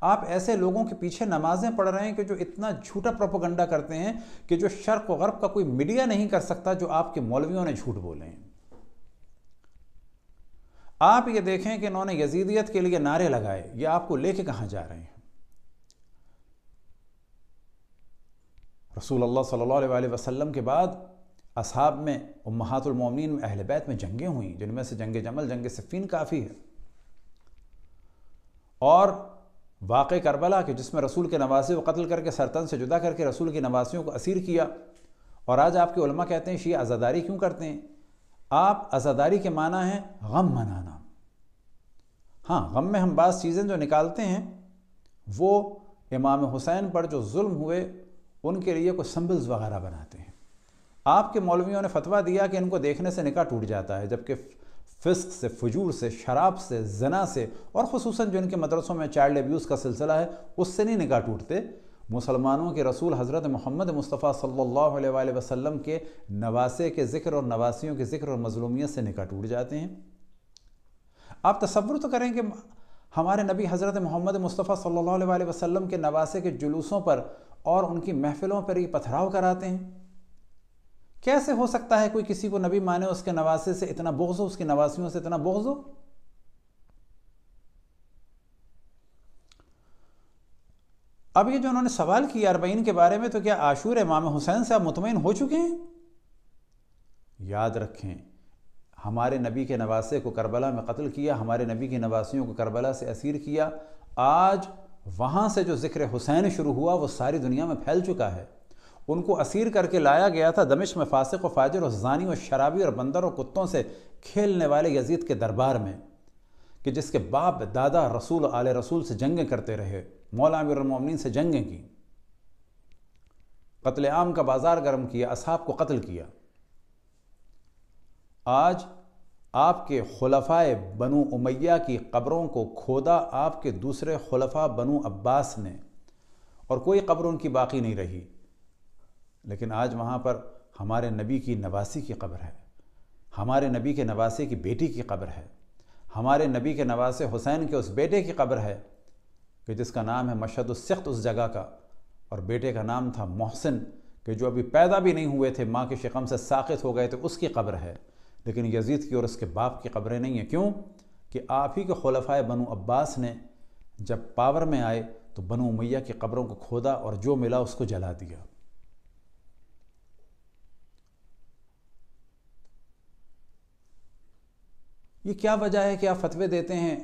آپ ایسے لوگوں کے پیچھے نمازیں پڑھ رہے ہیں کہ جو اتنا جھوٹا پروپیگنڈا کرتے ہیں کہ جو شرق و غرب کا کوئی میڈیا نہیں کر سکتا جو آپ کے مولویوں نے جھوٹ بولے ہیں۔ آپ یہ دیکھیں کہ انہوں نے یزیدیت کے لیے نعرے لگائے، یہ آپ کو لے کے کہاں جا رہے ہیں؟ رسول اللہ صلی اللہ علیہ وسلم کے بعد اصحاب میں، امہات المومنین میں، اہل بیت میں جنگیں ہوئیں، جن میں سے جنگ جمل، جنگ صفین کافی ہے، اور واقع کربلا کہ جس میں رسول کے نواسے کو قتل کر کے سرطن سے جدا کر کے رسول کی نواسیوں کو اسیر کیا، اور آج آپ کے علماء کہتے ہیں شیعہ عزاداری کیوں کرتے ہیں؟ آپ عزاداری کے معنی ہے غم منانا۔ ہاں، غم میں ہم بعض چیزیں جو نکالتے ہیں وہ امام حسین پر جو ظلم ہوئے ان کے لیے کوئی سمبلز وغیرہ بناتے ہیں۔ آپ کے مولویوں نے فتویٰ دیا کہ ان کو دیکھنے سے نکاح ٹوٹ جاتا ہے، جبکہ فسق سے، فجور سے، شراب سے، زنا سے، اور خصوصاً جو ان کے مدرسوں میں چائلڈ ابیوز کا سلسلہ ہے اس سے نہیں نکاح ٹوٹتے۔ مسلمانوں کے رسول حضرت محمد مصطفیٰ صلی اللہ علیہ وآلہ وسلم کے نواسے کے ذکر اور نواسیوں کے ذکر اور مظلومیت سے نکاح ٹوٹ جاتے ہیں۔ آپ تصور تو کریں کہ ہمارے نبی حضرت محمد مصطفیٰ صلی اللہ علیہ وآلہ وسلم کے نواسے کے جلوسوں پر اور ان کی محفلوں پر یہ پتھراؤ کراتے ہیں۔ کیسے ہو سکتا ہے کوئی کسی کو نبی مانے اس کے نواسے سے اتنا بغض ہو، اس کی نواسیوں سے اتنا بغض ہو؟ اب یہ جو انہوں نے سوال کیا 40 کے بارے میں، تو کیا عاشور امام حسین سے آپ مطمئن ہو چکے ہیں؟ یاد رکھیں، ہمارے نبی کے نواسے کو کربلا میں قتل کیا، ہمارے نبی کی نواسیوں کو کربلا سے اسیر کیا۔ آج وہاں سے جو ذکر حسین شروع ہوا وہ ساری دنیا میں پھیل چکا ہے۔ ان کو اسیر کر کے لایا گیا تھا دمشق میں فاسق و فاجر اور زانی و شرابی اور بندر و کتوں سے کھیلنے والے یزید کے دربار میں، کہ جس کے باپ دادا رسول آل رسول سے جنگیں کرتے رہے، مولا امیر المومنین سے جنگیں کی، قتل عام کا بازار گرم کیا، اصحاب کو قتل کیا۔ آج آپ کے خلفائے بنو امیہ کی قبروں کو کھودا آپ کے دوسرے خلفاء بنو عباس نے، اور کوئی قبر ان کی باقی نہیں رہی، لیکن آج وہاں پر ہمارے نبی کی نواسی کی قبر ہے، ہمارے نبی کے نواسے کی بیٹی کی قبر ہے، ہمارے نبی کے نواسے حسین کے اس بیٹے کی قبر ہے کہ جس کا نام ہے مشہد السخت اس جگہ کا، اور بیٹے کا نام تھا محسن کہ جو ابھی پیدا بھی نہیں ہوئے تھے، ماں کے شکم سے ساقط ہو گئے تھے، اس کی قبر ہے۔ لیکن یزید کی اور اس کے باپ کی قبریں نہیں ہیں۔ کیوں؟ کہ آپ ہی کے خلفائے بنو عباس نے جب پاور میں آئے تو بنو امیہ کی قبروں کو کھودا اور جو ملا اس کو جلا دیا۔ یہ کیا وجہ ہے کہ آپ فتوے دیتے ہیں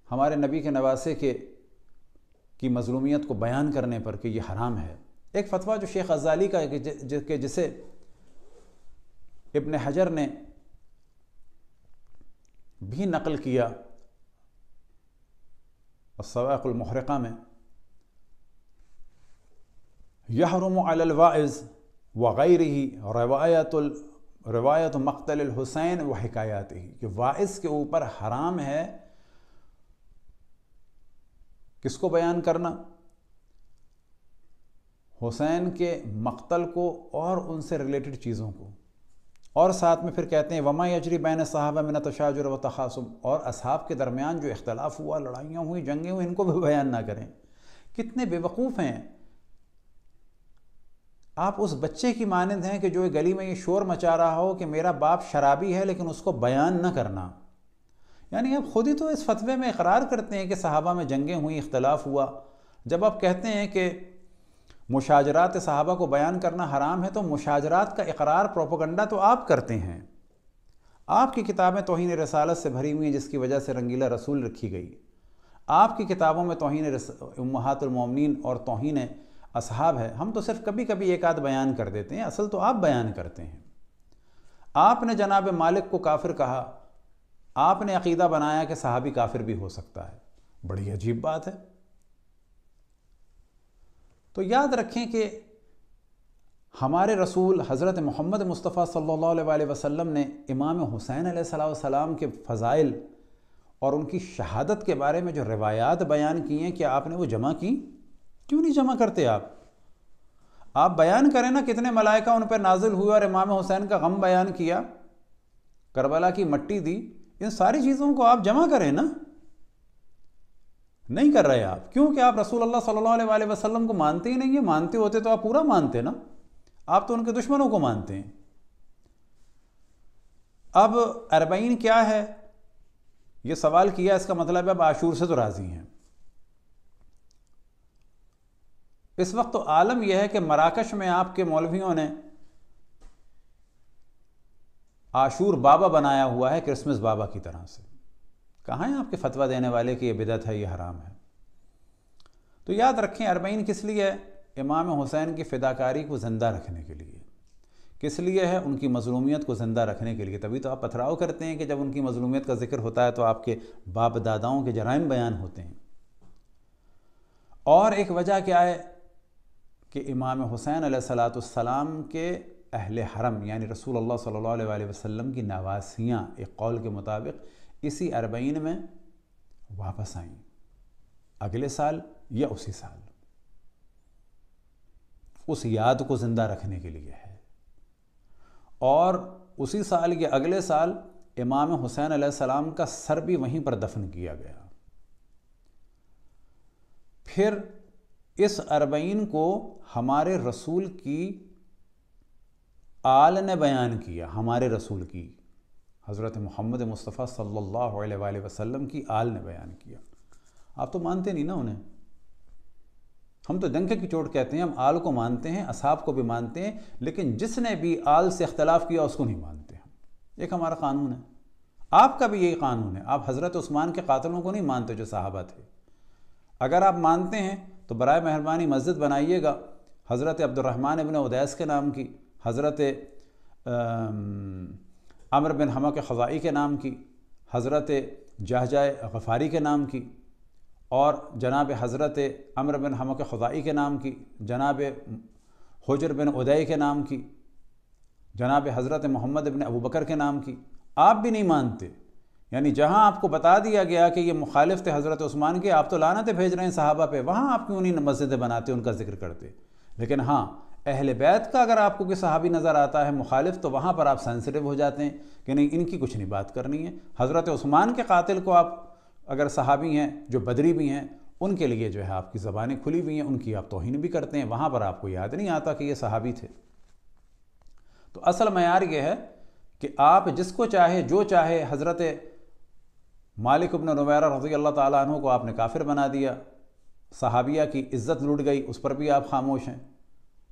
ہمارے نبی کے نواسے کی مظلومیت کو بیان کرنے پر کہ یہ حرام ہے؟ ایک فتویٰ جو شیخ غزالی کا ہے کہ جسے ابن حجر نے بھی نقل کیا الصواعق المحرقہ میں، یحرم علی الواعظ وغیرہ روایت مقتل الحسین و حکایاتہ، کہ واعظ کے اوپر حرام ہے کس کو بیان کرنا؟ حسین کے مقتل کو اور ان سے ریلیٹڈ چیزوں کو، اور ساتھ میں پھر کہتے ہیں وما یجری بین صحابہ من تشاجر و تخاصم، اور اصحاب کے درمیان جو اختلاف ہوا، لڑائیاں ہوئی، جنگیں ہوئی، ان کو بھی بیان نہ کریں۔ کتنے بے وقوف ہیں آپ! اس بچے کی مانند ہیں کہ جو گلی میں یہ شور مچا رہا ہو کہ میرا باپ شرابی ہے لیکن اس کو بیان نہ کرنا۔ یعنی آپ خود ہی تو اس فتوے میں اقرار کرتے ہیں کہ صحابہ میں جنگیں ہوئیں، اختلاف ہوا۔ جب آپ کہتے ہیں کہ مشاجرات صحابہ کو بیان کرنا حرام ہے، تو مشاجرات کا اقرار، پروپیگنڈا تو آپ کرتے ہیں۔ آپ کی کتابیں توہین رسالت سے بھری ہوئی ہیں، جس کی وجہ سے رنگیلا رسول رکھی گئی۔ آپ کی کتابوں میں توہین امہات المومنین اور توہین اصحاب ہے۔ ہم تو صرف کبھی کبھی ایک آدھ بیان کر دیتے ہیں، اصل تو آپ بیان کرتے ہیں۔ آپ نے جناب مالک کو کافر کہا، آپ نے عقیدہ بنایا کہ صحابی کافر بھی ہو سکتا ہے۔ بڑی عجیب بات ہے۔ تو یاد رکھیں کہ ہمارے رسول حضرت محمد مصطفیٰ صلی اللہ علیہ وآلہ وسلم نے امام حسین علیہ السلام کے فضائل اور ان کی شہادت کے بارے میں جو روایات بیان کی ہیں، کیا آپ نے وہ جمع کی؟ کیوں نہیں جمع کرتے آپ بیان کریں نا، کتنے ملائکہ ان پر نازل ہوئے اور امام حسین کا غم بیان کیا، کربلا کی مٹی دی، ان ساری چیزوں کو آپ جمع کریں نا۔ نہیں کر رہے آپ، کیونکہ آپ رسول اللہ صلی اللہ علیہ وسلم کو مانتے ہی نہیں ہیں۔ مانتے ہوتے تو آپ پورا مانتے نا، آپ تو ان کے دشمنوں کو مانتے ہیں۔ اب 40 کیا ہے یہ سوال کیا، اس کا مطلب ہے اب عاشور سے تو راضی ہیں۔ اس وقت تو عالم یہ ہے کہ مراکش میں آپ کے مولویوں نے عاشور بابا بنایا ہوا ہے کرسمس بابا کی طرح سے۔ کہاں ہیں آپ کے فتویٰ دینے والے کہ یہ بدعت ہے، یہ حرام ہے؟ تو یاد رکھیں 40 کس لیے ہے؟ امام حسین کی فداکاری کو زندہ رکھنے کے لیے۔ کس لیے ہے؟ ان کی مظلومیت کو زندہ رکھنے کے لیے۔ تبھی تو آپ پتھراؤ کرتے ہیں کہ جب ان کی مظلومیت کا ذکر ہوتا ہے تو آپ کے باپ داداؤں کے جرائم بیان ہوتے ہیں۔ اور ایک وجہ کیا ہے کہ امام حسین علیہ السلام کے اہل حرم یعنی رسول اللہ صلی اللہ علیہ وسلم کی نواسیاں ایک قول کے مطابق اسی 40 میں واپس آئیں، اگلے سال یا اسی سال۔ اس یاد کو زندہ رکھنے کے لیے ہے۔ اور اسی سال یا اگلے سال امام حسین علیہ السلام کا سر بھی وہیں پر دفن کیا گیا۔ پھر اس 40 کو ہمارے رسول کی آل نے بیان کیا، ہمارے رسول کی حضرت محمد مصطفیٰ صلی اللہ علیہ وسلم کی آل نے بیان کیا۔ آپ تو مانتے نہیں نا انہیں، ہم تو ڈنکے کی چوٹ کہتے ہیں، ہم آل کو مانتے ہیں، اصحاب کو بھی مانتے ہیں، لیکن جس نے بھی آل سے اختلاف کیا اس کو نہیں مانتے ہم۔ ایک ہمارا قانون ہے، آپ کا بھی یہی قانون ہے۔ آپ حضرت عثمان کے قاتلوں کو نہیں مانتے جو صحابہ تھے۔ اگر آپ مانتے ہیں تو برائے مہربانی مسجد بنائیے گا حضرت عبد الرحمن ابن ادیس کے نام کی، حضرت عمر بن حمق خزائی کے نام کی، حضرت جہجہ غفاری کے نام کی، اور جناب حضرت عمر بن حمق خزائی کے نام کی، جناب حجر بن ادئی کے نام کی، جناب حضرت محمد بن ابو بکر کے نام کی۔ آپ بھی نہیں مانتے، یعنی جہاں آپ کو بتا دیا گیا کہ یہ مخالف تھے حضرت عثمان کے، آپ تو لعنتیں بھیج رہے ہیں صحابہ پہ، وہاں آپ کیوں نہیں مسجدیں بناتے، ان کا ذکر کرتے؟ لیکن ہاں اہل بیت کا اگر آپ کو کوئی صحابی نظر آتا ہے مخالف تو وہاں پر آپ سینسٹیو ہو جاتے ہیں کہ نہیں ان کی کچھ نہیں بات کرنی ہے۔ حضرت عثمان کے قاتل کو آپ اگر صحابی ہیں جو بدری بھی ہیں ان کے لیے جو ہے آپ کی زبانیں کھلی ہوئی ہیں، ان کی آپ توہین بھی کرتے ہیں، وہاں پر آپ کو یاد نہیں آتا کہ یہ صحابی تھے۔ تو اصل معیار یہ ہے کہ آپ جس کو چاہے جو چاہے، حضرت مالک بن نویرہ رضی اللہ تعالیٰ عنہ کو آپ نے کافر بنا دیا، صحابیہ کی عزت لوٹ گئی، اس پر بھی آپ خاموش ہیں،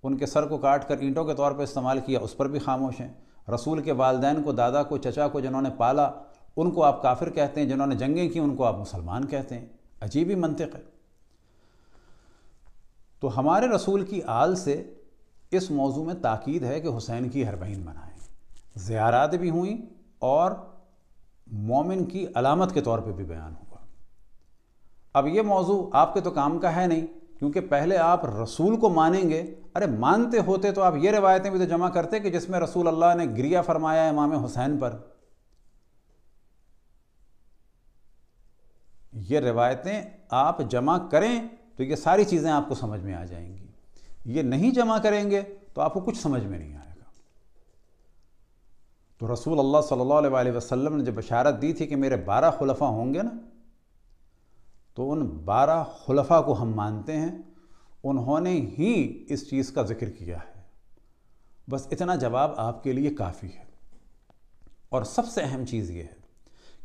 ان کے سر کو کاٹ کر اینٹوں کے طور پر استعمال کیا، اس پر بھی خاموش ہیں، رسول کے والدین کو، دادا کو، چچا کو جنہوں نے پالا ان کو آپ کافر کہتے ہیں، جنہوں نے جنگیں کی ان کو آپ مسلمان کہتے ہیں۔ عجیب ہی منطق ہے۔ تو ہمارے رسول کی آل سے اس موضوع میں تاکید ہے کہ حسین کی 40 منائیں، زیارات بھی ہوئیں اور مومن کی علامت کے طور پہ بھی بیان ہوا۔ اب یہ موضوع آپ کے تو کام کا ہے نہیں، کیونکہ پہلے آپ رسول کو مانیں گے۔ ارے مانتے ہوتے تو آپ یہ روایتیں بھی تو جمع کرتے کہ جس میں رسول اللہ نے گریہ فرمایا امام حسین پر۔ یہ روایتیں آپ جمع کریں تو یہ ساری چیزیں آپ کو سمجھ میں آ جائیں گی، یہ نہیں جمع کریں گے تو آپ کو کچھ سمجھ میں نہیں آئے گا۔ تو رسول اللہ صلی اللہ علیہ وسلم نے جب بشارت دی تھی کہ میرے 12 خلفاء ہوں گے نا، تو ان 12 خلفاء کو ہم مانتے ہیں، انہوں نے ہی اس چیز کا ذکر کیا ہے۔ بس اتنا جواب آپ کے لیے کافی ہے۔ اور سب سے اہم چیز یہ ہے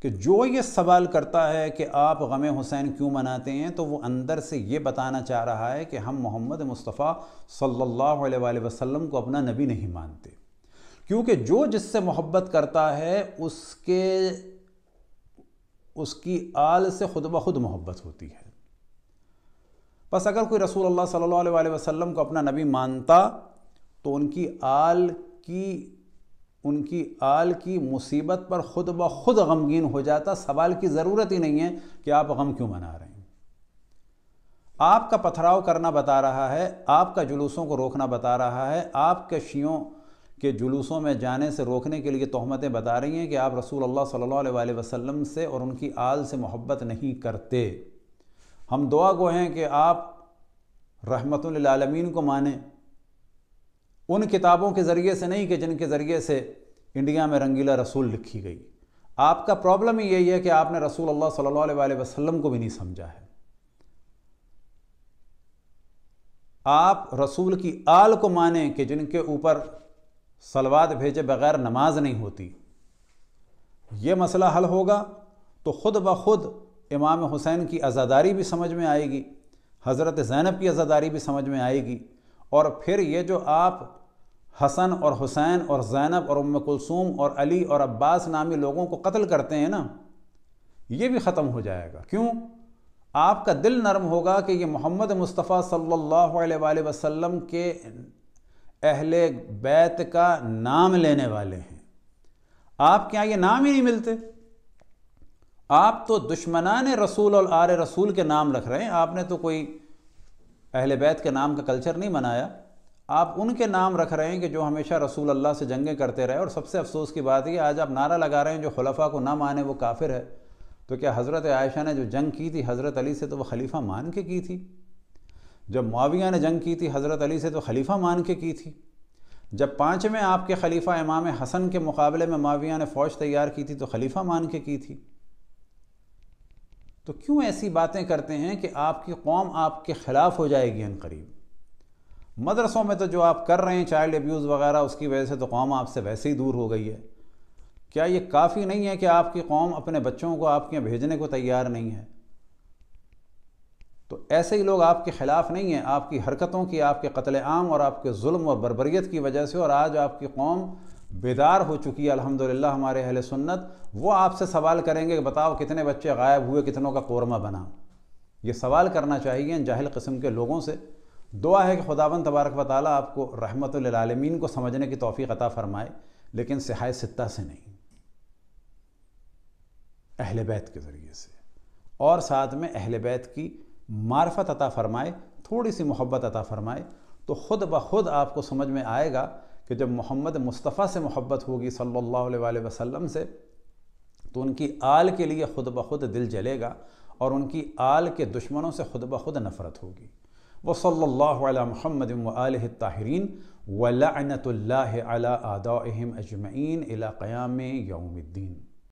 کہ جو یہ سوال کرتا ہے کہ آپ غم حسین کیوں مناتے ہیں، تو وہ اندر سے یہ بتانا چاہ رہا ہے کہ ہم محمد مصطفیٰ صلی اللہ علیہ وسلم کو اپنا نبی نہیں مانتے، کیونکہ جو جس سے محبت کرتا ہے اس کی آل سے خود بخود محبت ہوتی ہے۔ بس اگر کوئی رسول اللہ صلی اللہ علیہ وسلم کو اپنا نبی مانتا تو ان کی آل کی مصیبت پر خود بخود غمگین ہو جاتا، سوال کی ضرورت ہی نہیں ہے کہ آپ غم کیوں منا رہے ہیں۔ آپ کا پتھراؤ کرنا بتا رہا ہے، آپ کا جلوسوں کو روکنا بتا رہا ہے، آپ کے شیعوں کے جلوسوں میں جانے سے روکنے کے لیے تہمتیں بتا رہی ہیں کہ آپ رسول اللہ صلی اللہ علیہ وسلم سے اور ان کی آل سے محبت نہیں کرتے۔ ہم دعا گو ہیں کہ آپ رحمت للعالمین کو مانیں، ان کتابوں کے ذریعے سے نہیں کہ جن کے ذریعے سے انڈیا میں رنگیلا رسول لکھی گئی۔ آپ کا پرابلم ہی یہی ہے کہ آپ نے رسول اللہ صلی اللہ علیہ وسلم کو بھی نہیں سمجھا ہے۔ آپ رسول کی آل کو مانیں کہ جن کے اوپر صلوات بھیجے بغیر نماز نہیں ہوتی، یہ مسئلہ حل ہوگا تو خود بخود امام حسین کی عزاداری بھی سمجھ میں آئے گی، حضرت زینب کی عزاداری بھی سمجھ میں آئے گی، اور پھر یہ جو آپ حسن اور حسین اور زینب اور ام کلثوم اور علی اور عباس نامی لوگوں کو قتل کرتے ہیں نا، یہ بھی ختم ہو جائے گا۔ کیوں؟ آپ کا دل نرم ہوگا کہ یہ محمد مصطفیٰ صلی اللہ علیہ وآلہ وسلم کے اہل بیت کا نام لینے والے ہیں۔ آپ کے یہاں یہ نام ہی نہیں ملتے، آپ تو دشمنان رسول اور آل رسول کے نام رکھ رہے ہیں۔ آپ نے تو کوئی اہل بیت کے نام کا کلچر نہیں بنایا، آپ ان کے نام رکھ رہے ہیں کہ جو ہمیشہ رسول اللہ سے جنگیں کرتے رہے۔ اور سب سے افسوس کی بات ہے آج آپ نعرہ لگا رہے ہیں جو خلفاء کو نہ مانے وہ کافر ہے۔ تو کیا حضرت عائشہ نے جو جنگ کی تھی حضرت علی سے تو وہ خلیفہ مان کے کی تھی؟ جب معاویہ نے جنگ کی تھی حضرت علی سے تو خلیفہ مان کے کی تھی؟ جب پانچویں آپ کے خلیفہ امام حسن کے مقابلے میں معاویہ نے فوج تیار کی تھی تو خلیفہ مان کے کی تھی؟ تو کیوں ایسی باتیں کرتے ہیں کہ آپ کی قوم آپ کے خلاف ہو جائے گی عنقریب؟ مدرسوں میں تو جو آپ کر رہے ہیں چائلڈ ابیوز وغیرہ، اس کی وجہ سے تو قوم آپ سے ویسے ہی دور ہو گئی ہے۔ کیا یہ کافی نہیں ہے کہ آپ کی قوم اپنے بچوں کو آپ کے یہاں بھیجنے کو تیار نہیں ہے؟ تو ایسے ہی لوگ آپ کے خلاف نہیں ہیں، آپ کی حرکتوں کی، آپ کے قتل عام اور آپ کے ظلم اور بربریت کی وجہ سے، اور آج آپ کی قوم بیدار ہو چکی ہے الحمدللہ ہمارے اہل سنت، وہ آپ سے سوال کریں گے کہ بتاؤ کتنے بچے غائب ہوئے، کتنوں کا قورمہ بنا؟ یہ سوال کرنا چاہیے ان جاہل قسم کے لوگوں سے۔ دعا ہے کہ خداوند تبارک و تعالیٰ آپ کو رحمت للعالمین کو سمجھنے کی توفیق عطا فرمائے، لیکن صحائے ستہ سے نہیں، اہل بیت کے ذریعے سے، اور ساتھ میں اہل بیت کی معرفت عطا فرمائے، تھوڑی سی محبت عطا فرمائے، تو خود بخود آپ کو سمجھ میں آئے گا کہ جب محمد مصطفیٰ سے محبت ہوگی صلی اللہ علیہ وآلہ وسلم سے، تو ان کی آل کے لیے خود بخود دل جلے گا، اور ان کی آل کے دشمنوں سے خود بخود نفرت ہوگی۔ وصلی اللہ علی محمد وآلہ الطاہرین ولعنت اللہ علی اعدائہم اجمعین الی قیام یوم الدین۔